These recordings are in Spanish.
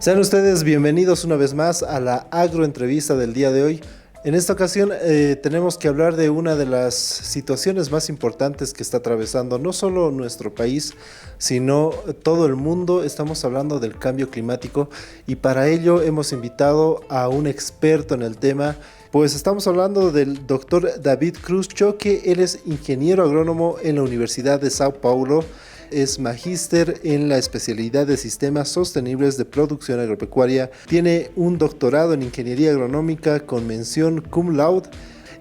Sean ustedes bienvenidos una vez más a la agroentrevista del día de hoy. En esta ocasión tenemos que hablar de una de las situaciones más importantes que está atravesando no solo nuestro país, sino todo el mundo. Estamos hablando del cambio climático y para ello hemos invitado a un experto en el tema. Pues estamos hablando del doctor David Cruz Choque. Él es ingeniero agrónomo en la Universidad de Sao Paulo. Es magíster en la especialidad de sistemas sostenibles de producción agropecuaria. Tiene un doctorado en ingeniería agronómica con mención cum laude.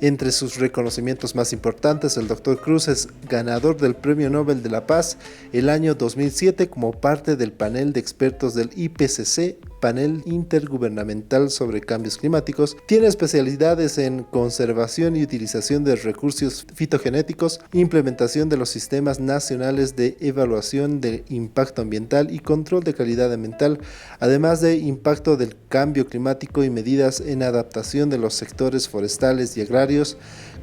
Entre sus reconocimientos más importantes, el Dr. Cruz es ganador del Premio Nobel de la Paz el año 2007 como parte del panel de expertos del IPCC, Panel Intergubernamental sobre Cambios Climáticos. Tiene especialidades en conservación y utilización de recursos fitogenéticos, implementación de los sistemas nacionales de evaluación de impacto ambiental y control de calidad ambiental, además de impacto del cambio climático y medidas en adaptación de los sectores forestales y agrarios,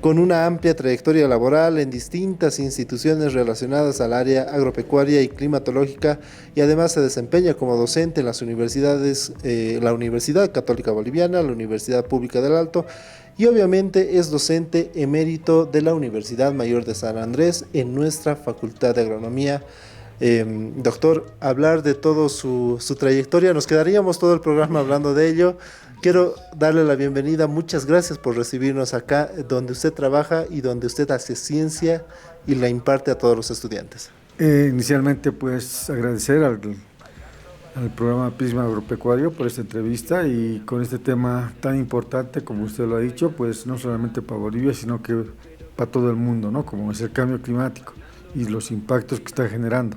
con una amplia trayectoria laboral en distintas instituciones relacionadas al área agropecuaria y climatológica, y además se desempeña como docente en las universidades, la Universidad Católica Boliviana, la Universidad Pública del Alto, y obviamente es docente emérito de la Universidad Mayor de San Andrés en nuestra Facultad de Agronomía. Doctor, hablar de todo su trayectoria, nos quedaríamos todo el programa hablando de ello. Quiero darle la bienvenida, muchas gracias por recibirnos acá, donde usted trabaja y donde usted hace ciencia y la imparte a todos los estudiantes. Inicialmente, pues agradecer al programa Prisma Agropecuario por esta entrevista y con este tema tan importante, como usted lo ha dicho, pues no solamente para Bolivia, sino que para todo el mundo, ¿no? Como es el cambio climático y los impactos que está generando.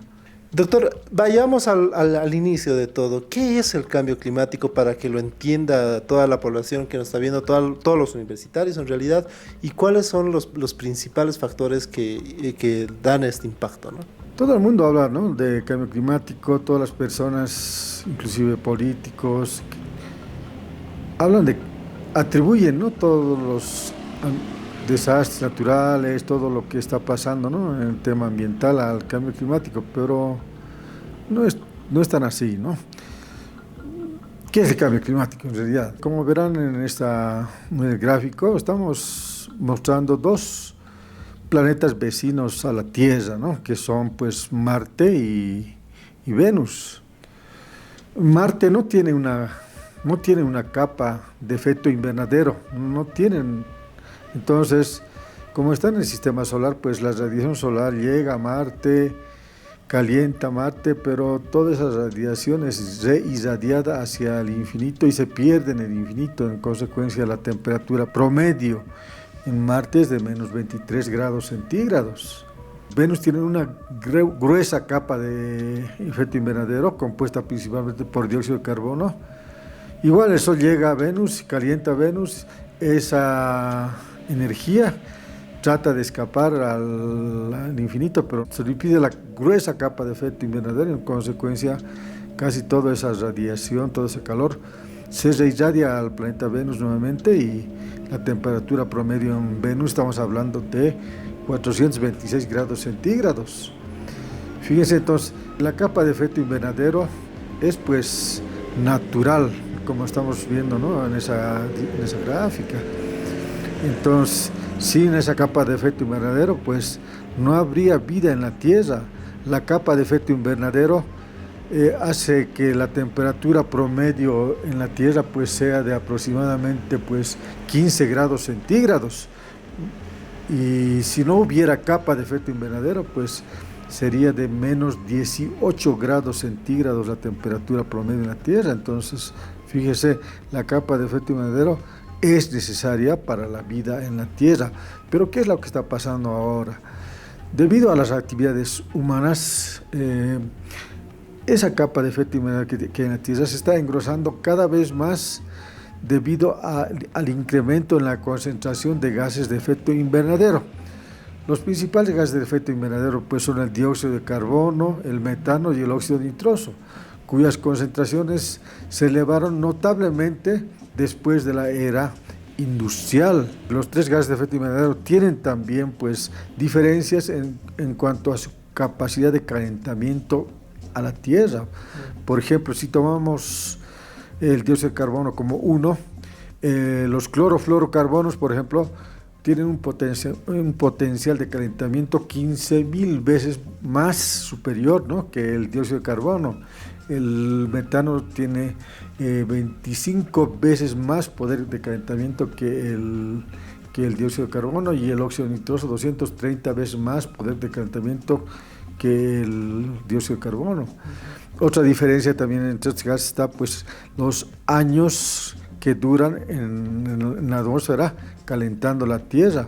Doctor, vayamos al inicio de todo. ¿Qué es el cambio climático para que lo entienda toda la población que nos está viendo, todos los universitarios en realidad? ¿Y cuáles son los principales factores que dan este impacto, ¿no? Todo el mundo habla, ¿no?, de cambio climático, todas las personas, inclusive políticos, atribuyen, ¿no?, todos los desastres naturales, todo lo que está pasando, ¿no?, en el tema ambiental al cambio climático, pero no es tan así, ¿no? ¿Qué es el cambio climático en realidad? Como verán en el gráfico, estamos mostrando dos planetas vecinos a la Tierra, ¿no?, que son pues Marte y Venus. Marte no tiene una capa de efecto invernadero, no tienen. Entonces, como está en el sistema solar, pues la radiación solar llega a Marte, calienta Marte, pero toda esa radiación es reirradiada hacia el infinito y se pierde en el infinito. En consecuencia, la temperatura promedio en Marte es de menos 23 grados centígrados. Venus tiene una gruesa capa de efecto invernadero compuesta principalmente por dióxido de carbono. Igual el Sol llega a Venus, calienta Venus, esa energía trata de escapar al infinito, pero se le impide la gruesa capa de efecto invernadero y en consecuencia casi toda esa radiación, todo ese calor se reirradia al planeta Venus nuevamente y la temperatura promedio en Venus estamos hablando de 426 grados centígrados. Fíjense entonces, la capa de efecto invernadero es pues natural, como estamos viendo, ¿no?, en esa gráfica. Entonces, sin esa capa de efecto invernadero, pues no habría vida en la Tierra. La capa de efecto invernadero hace que la temperatura promedio en la Tierra pues sea de aproximadamente pues 15 grados centígrados. Y si no hubiera capa de efecto invernadero, pues sería de menos 18 grados centígrados la temperatura promedio en la Tierra. Entonces, fíjese, la capa de efecto invernadero es necesaria para la vida en la Tierra. Pero ¿qué es lo que está pasando ahora? Debido a las actividades humanas, esa capa de efecto invernadero que en la Tierra se está engrosando cada vez más debido al incremento en la concentración de gases de efecto invernadero. Los principales gases de efecto invernadero pues son el dióxido de carbono, el metano y el óxido nitroso, cuyas concentraciones se elevaron notablemente después de la era industrial. Los tres gases de efecto invernadero tienen también pues diferencias en cuanto a su capacidad de calentamiento a la Tierra. Por ejemplo, si tomamos el dióxido de carbono como uno. Los clorofluorocarbonos, por ejemplo, tienen un potencial de calentamiento 15.000 veces más superior, ¿no?, que el dióxido de carbono. El metano tiene 25 veces más poder de calentamiento que el dióxido de carbono, y el óxido nitroso 230 veces más poder de calentamiento que el dióxido de carbono. Otra diferencia también entre estos gases está pues los años que duran en la atmósfera calentando la Tierra.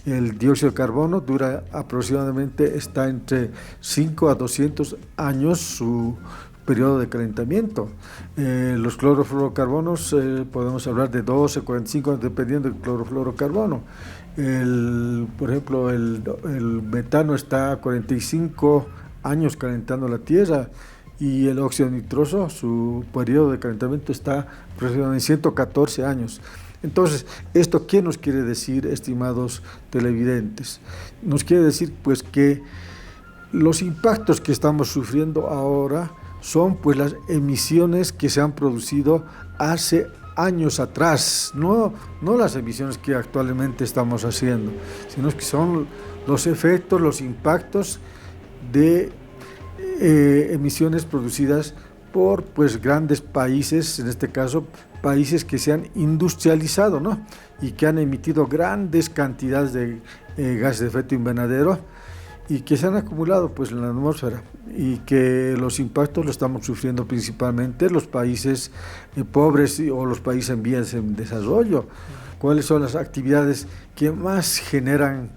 El dióxido de carbono dura aproximadamente, está entre 5 a 200 años su periodo de calentamiento. Los clorofluorocarbonos podemos hablar de 12, 45 años dependiendo del clorofluorocarbono. Por ejemplo, el metano está a 45 años calentando la Tierra, y el óxido nitroso, su periodo de calentamiento está aproximadamente 114 años. Entonces, ¿esto qué nos quiere decir, estimados televidentes? Nos quiere decir pues que los impactos que estamos sufriendo ahora son pues las emisiones que se han producido hace años atrás, no las emisiones que actualmente estamos haciendo, sino que son los efectos, los impactos de emisiones producidas por pues grandes países, en este caso países que se han industrializado, ¿no?, y que han emitido grandes cantidades de gases de efecto invernadero y que se han acumulado pues en la atmósfera, y que los impactos los estamos sufriendo principalmente los países pobres o los países en vías de desarrollo. ¿Cuáles son las actividades que más generan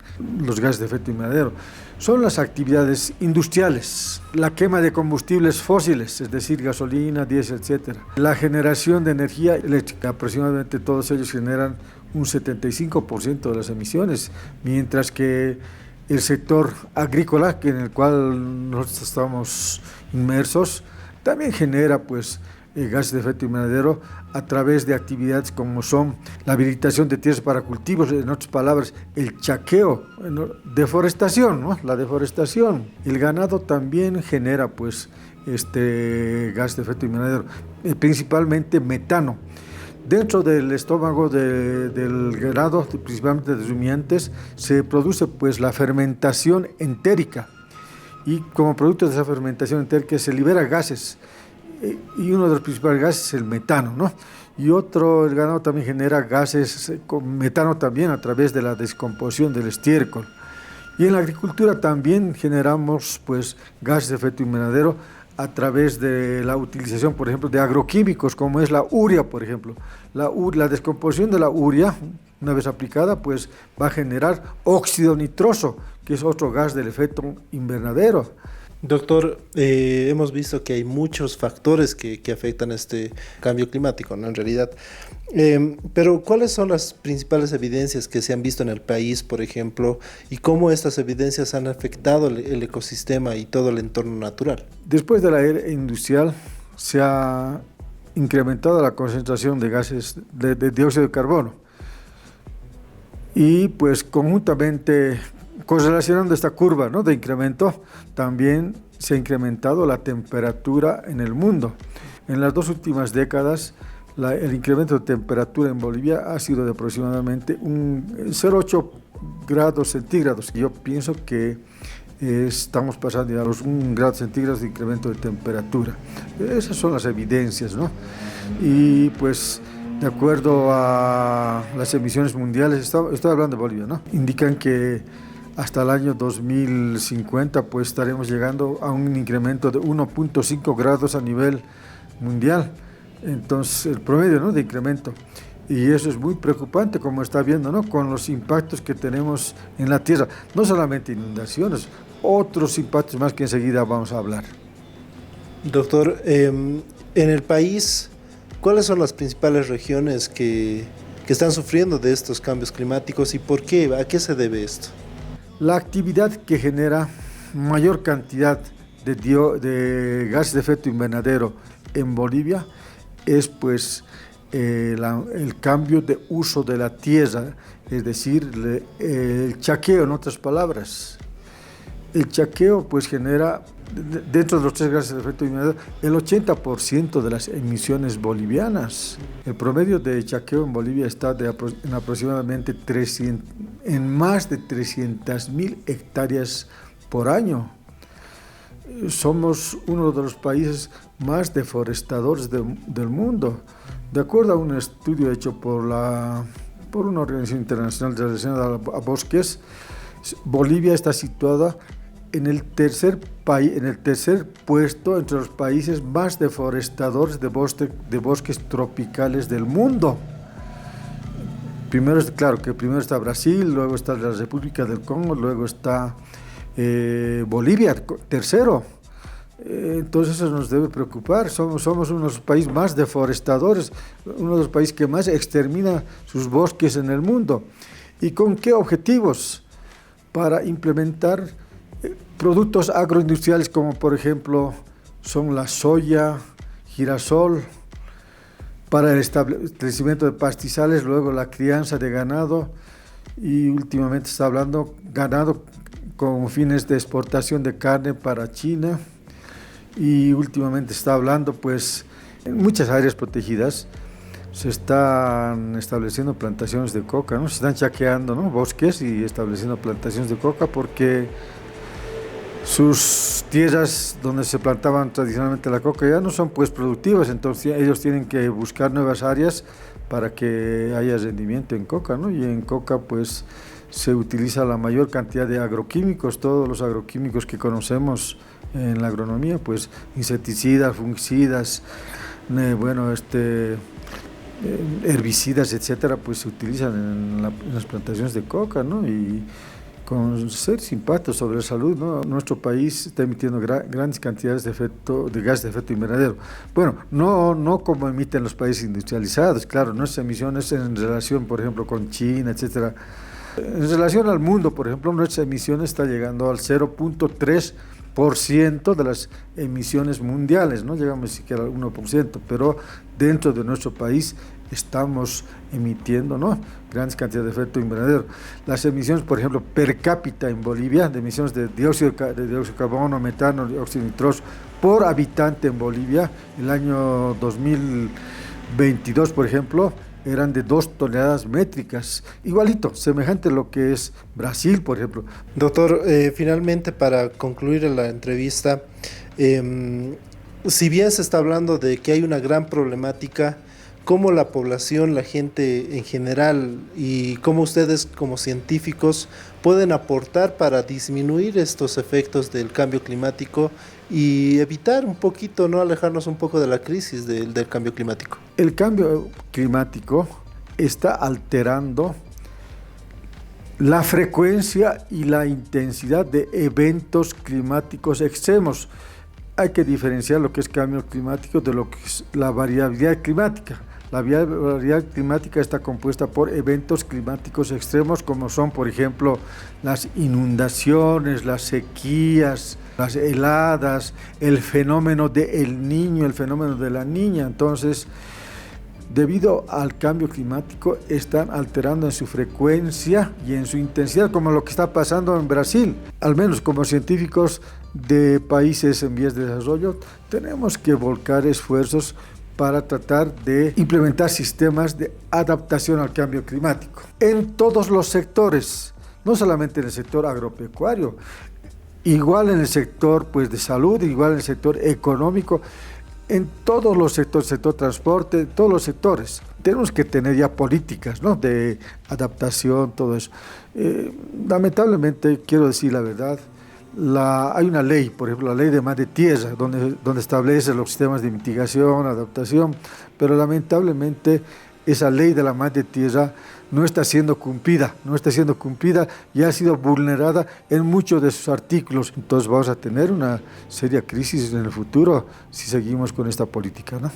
los gases de efecto invernadero? Son las actividades industriales, la quema de combustibles fósiles, es decir, gasolina, diésel, etc. La generación de energía eléctrica, aproximadamente todos ellos generan un 75% de las emisiones, mientras que el sector agrícola, en el cual nosotros estamos inmersos, también genera pues gases de efecto invernadero a través de actividades como son la habilitación de tierras para cultivos, en otras palabras, el chaqueo, deforestación, ¿no?, la deforestación. El ganado también genera pues gas de efecto invernadero, principalmente metano. Dentro del estómago del ganado, principalmente de rumiantes, se produce pues la fermentación entérica, y como producto de esa fermentación entérica se libera gases, y uno de los principales gases es el metano, ¿no? Y el ganado también genera gases con metano también a través de la descomposición del estiércol. Y en la agricultura también generamos pues gases de efecto invernadero a través de la utilización, por ejemplo, de agroquímicos, como es la urea, por ejemplo. La descomposición de la urea, una vez aplicada, pues va a generar óxido nitroso, que es otro gas del efecto invernadero. Doctor, hemos visto que hay muchos factores que afectan este cambio climático, ¿no?, en realidad. Pero ¿cuáles son las principales evidencias que se han visto en el país, por ejemplo, y cómo estas evidencias han afectado el ecosistema y todo el entorno natural? Después de la era industrial se ha incrementado la concentración de gases de dióxido de carbono, y pues conjuntamente, correlacionando esta curva, ¿no?, de incremento, también se ha incrementado la temperatura en el mundo. En las 2 últimas décadas, el incremento de temperatura en Bolivia ha sido de aproximadamente 0,8 grados centígrados. Yo pienso que estamos pasando ya a los 1 grado centígrados de incremento de temperatura. Esas son las evidencias, ¿no? Y pues, de acuerdo a las emisiones mundiales, estoy hablando de Bolivia, ¿no?, indican que hasta el año 2050 pues estaremos llegando a un incremento de 1.5 grados a nivel mundial. Entonces, el promedio, ¿no?, de incremento. Y eso es muy preocupante, como está viendo, ¿no?, con los impactos que tenemos en la tierra. No solamente inundaciones, otros impactos más que enseguida vamos a hablar. Doctor, en el país, ¿cuáles son las principales regiones que están sufriendo de estos cambios climáticos y por qué? ¿A qué se debe esto? La actividad que genera mayor cantidad de gases de efecto invernadero en Bolivia es pues el cambio de uso de la tierra, es decir, el chaqueo, en otras palabras. El chaqueo pues genera dentro de los 3 gases de efecto invernadero, el 80% de las emisiones bolivianas. El promedio de chaqueo en Bolivia está en aproximadamente en más de 300.000 hectáreas por año. Somos uno de los países más deforestadores del mundo. De acuerdo a un estudio hecho por una organización internacional relacionada a bosques, Bolivia está situada en el tercer puesto entre los países más deforestadores de bosques tropicales del mundo. Primero está Brasil, luego está la República del Congo, luego está Bolivia, tercero. Entonces eso nos debe preocupar. Somos uno de los países más deforestadores, uno de los países que más extermina sus bosques en el mundo. ¿Y con qué objetivos? Para implementar productos agroindustriales como por ejemplo son la soya, girasol, para el establecimiento de pastizales, luego la crianza de ganado y últimamente está hablando ganado con fines de exportación de carne para China y últimamente está hablando pues en muchas áreas protegidas se están estableciendo plantaciones de coca, ¿no? Se están chaqueando, ¿no?, bosques y estableciendo plantaciones de coca porque sus tierras donde se plantaban tradicionalmente la coca ya no son pues productivas, entonces ellos tienen que buscar nuevas áreas para que haya rendimiento en coca, ¿no? Y en coca pues se utiliza la mayor cantidad de agroquímicos, todos los agroquímicos que conocemos en la agronomía, pues insecticidas, fungicidas, herbicidas, etcétera, pues se utilizan en las plantaciones de coca, ¿no? Y con serios impactos sobre la salud, ¿no? Nuestro país está emitiendo grandes cantidades de gases de efecto invernadero. Bueno, no como emiten los países industrializados, claro, nuestras emisiones en relación, por ejemplo, con China, etcétera. En relación al mundo, por ejemplo, nuestras emisiones están llegando al 0.3% de las emisiones mundiales, no llegamos siquiera al 1%, pero dentro de nuestro país estamos emitiendo, ¿no?, grandes cantidades de efecto invernadero. Las emisiones, por ejemplo, per cápita en Bolivia, de emisiones de dióxido de carbono, metano, dióxido nitroso por habitante en Bolivia, el año 2022, por ejemplo, eran de 2 toneladas métricas, igualito, semejante a lo que es Brasil, por ejemplo. Doctor, finalmente para concluir la entrevista, si bien se está hablando de que hay una gran problemática, ¿cómo la población, la gente en general y cómo ustedes como científicos pueden aportar para disminuir estos efectos del cambio climático y evitar un poquito, no alejarnos un poco de la crisis del cambio climático? El cambio climático está alterando la frecuencia y la intensidad de eventos climáticos extremos. Hay que diferenciar lo que es cambio climático de lo que es la variabilidad climática. La variabilidad climática está compuesta por eventos climáticos extremos como son, por ejemplo, las inundaciones, las sequías, las heladas, el fenómeno del Niño, el fenómeno de la Niña. Entonces, debido al cambio climático, están alterando en su frecuencia y en su intensidad, como lo que está pasando en Brasil. Al menos como científicos de países en vías de desarrollo, tenemos que volcar esfuerzos para tratar de implementar sistemas de adaptación al cambio climático en todos los sectores, no solamente en el sector agropecuario, igual en el sector pues, de salud, igual en el sector económico, en todos los sectores, sector transporte, todos los sectores. Tenemos que tener ya políticas, ¿no?, de adaptación, todo eso. Lamentablemente, quiero decir la verdad, hay una ley, por ejemplo, la ley de Madre Tierra, donde establece los sistemas de mitigación, adaptación, pero lamentablemente esa ley de la Madre Tierra no está siendo cumplida y ha sido vulnerada en muchos de sus artículos. Entonces vamos a tener una seria crisis en el futuro si seguimos con esta política, ¿no?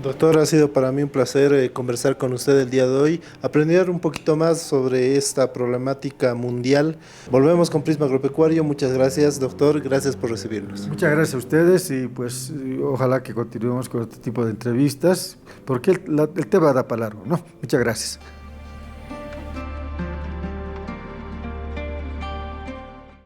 Doctor, ha sido para mí un placer conversar con usted el día de hoy, aprender un poquito más sobre esta problemática mundial. Volvemos con Prisma Agropecuario. Muchas gracias, doctor. Gracias por recibirnos. Muchas gracias a ustedes y pues ojalá que continuemos con este tipo de entrevistas porque el tema da para largo, ¿no? Muchas gracias.